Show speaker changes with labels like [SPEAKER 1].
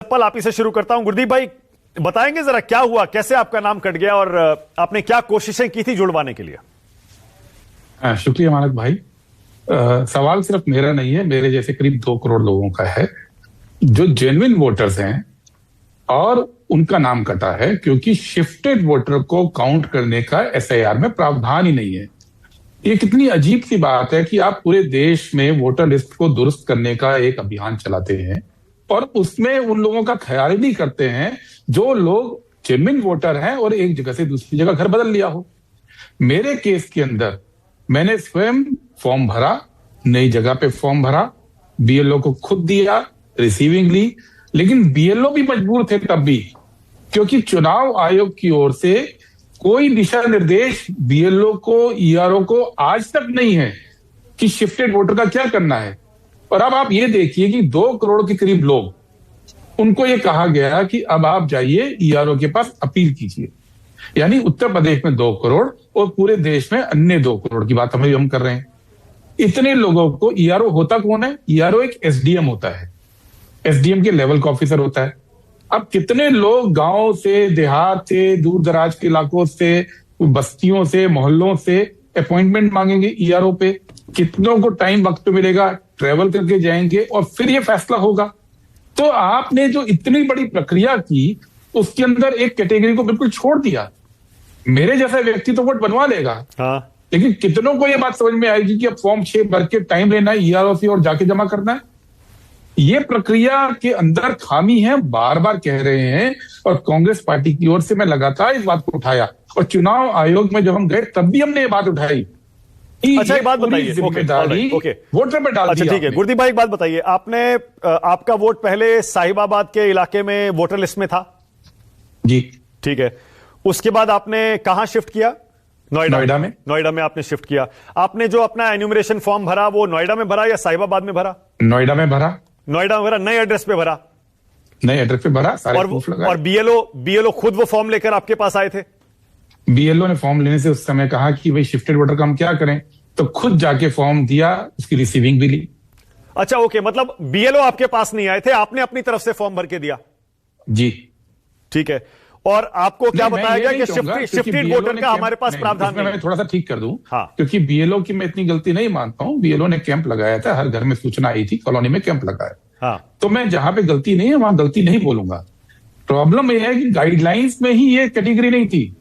[SPEAKER 1] सतपाल आप ही से शुरू करता हूं। गुरदीप भाई बताएंगे जरा क्या हुआ, कैसे आपका नाम कट गया और आपने क्या कोशिशें की थी जुड़वाने के लिए?
[SPEAKER 2] शुक्रिया मानक भाई। सवाल सिर्फ मेरा नहीं है, मेरे जैसे करीब 2 करोड़ लोगों का है जो जेन्युइन वोटर्स हैं और उनका नाम कटा है क्योंकि शिफ्टेड वोटर को काउंट करने का एसआईआर में प्रावधान ही नहीं है। ये कितनी अजीब सी बात है कि आप पूरे देश में वोटर लिस्ट को दुरुस्त करने का एक अभियान चलाते हैं और उसमें उन लोगों का ख्याल ही नहीं करते हैं जो लोग जेन्युइन वोटर हैं और एक जगह से दूसरी जगह घर बदल लिया हो। मेरे केस के अंदर मैंने स्वयं फॉर्म भरा, नई जगह पे फॉर्म भरा, बीएलओ को खुद दिया, रिसीविंग ली, लेकिन बीएलओ भी मजबूर थे तब भी, क्योंकि चुनाव आयोग की ओर से कोई दिशा निर्देश बीएलओ को, ईआरओ को आज तक नहीं है कि शिफ्टेड वोटर का क्या करना है। और अब आप ये देखिए कि 2 करोड़ के करीब लोग, उनको ये कहा गया कि अब आप जाइए ईआरओ के पास अपील कीजिए। यानी उत्तर प्रदेश में 2 करोड़ और पूरे देश में अन्य 2 करोड़ की बात हम कर रहे हैं। इतने लोगों को ईआरओ होता कौन है? ईआरओ एक एसडीएम होता है, एसडीएम के लेवल का ऑफिसर होता है। अब कितने लोग गांव से, देहात से, दूर दराज के इलाकों से, बस्तियों से, मोहल्लों से अपॉइंटमेंट मांगेंगे ईआरओ पे? कितनों को टाइम वक्त मिलेगा, ट्रेवल करके जाएंगे और फिर ये फैसला होगा। तो आपने जो इतनी बड़ी प्रक्रिया की उसके अंदर एक कैटेगरी को बिल्कुल छोड़ दिया। मेरे जैसा व्यक्ति तो वोट बनवा लेगा, हाँ, लेकिन कितनों को ये बात समझ में आएगी कि अब फॉर्म 6 भर के टाइम लेना है ईआरओ से और जाके जमा करना है? ये प्रक्रिया के अंदर खामी है, बार बार कह रहे हैं। और कांग्रेस पार्टी की ओर से मैं लगातार इस बात को उठाया और चुनाव आयोग में जब हम गए तब भी हमने ये बात उठाई।
[SPEAKER 1] अच्छा एक बात बताइए,
[SPEAKER 2] ओके, वोटर पे डाल
[SPEAKER 1] दिया। अच्छा ठीक है गुरदीप भाई, एक बात बताइए, आपने आपका वोट पहले साहिबाबाद के इलाके में वोटर लिस्ट में था
[SPEAKER 2] जी?
[SPEAKER 1] ठीक है, उसके बाद आपने कहां शिफ्ट किया? नोएडा में आपने शिफ्ट किया। आपने जो अपना एन्यूमरेशन फॉर्म भरा वो नोएडा में भरा या साहिबाबाद में भरा?
[SPEAKER 2] नोएडा में भरा।
[SPEAKER 1] नए एड्रेस पे भरा?
[SPEAKER 2] नए एड्रेस पे भरा, सारे प्रूफ लगाए।
[SPEAKER 1] और बीएलओ खुद वो फॉर्म लेकर आपके पास आए थे?
[SPEAKER 2] बीएलओ ने फॉर्म लेने से उस समय कहा कि भाई शिफ्टेड वोटर का हम क्या करें, तो खुद जाके फॉर्म दिया, उसकी रिसीविंग भी ली।
[SPEAKER 1] अच्छा ओके, मतलब बीएलओ आपके पास नहीं आए थे, आपने अपनी तरफ से फॉर्म भर के दिया?
[SPEAKER 2] जी
[SPEAKER 1] ठीक है। और आपको क्या बताया गया कि शिफ्टेड वोटर का हमारे पास प्रावधान नहीं?
[SPEAKER 2] मैं थोड़ा सा ठीक कर दूं,
[SPEAKER 1] हाँ,
[SPEAKER 2] क्योंकि बीएलओ की मैं इतनी गलती नहीं मानता हूं। बीएलओ ने कैंप लगाया था, हर घर में सूचना आई थी, कॉलोनी में कैंप लगाया,
[SPEAKER 1] हाँ,
[SPEAKER 2] तो मैं जहां पे गलती नहीं है वहां गलती नहीं बोलूंगा। प्रॉब्लम यह है कि गाइडलाइंस में ही ये कैटेगरी नहीं थी।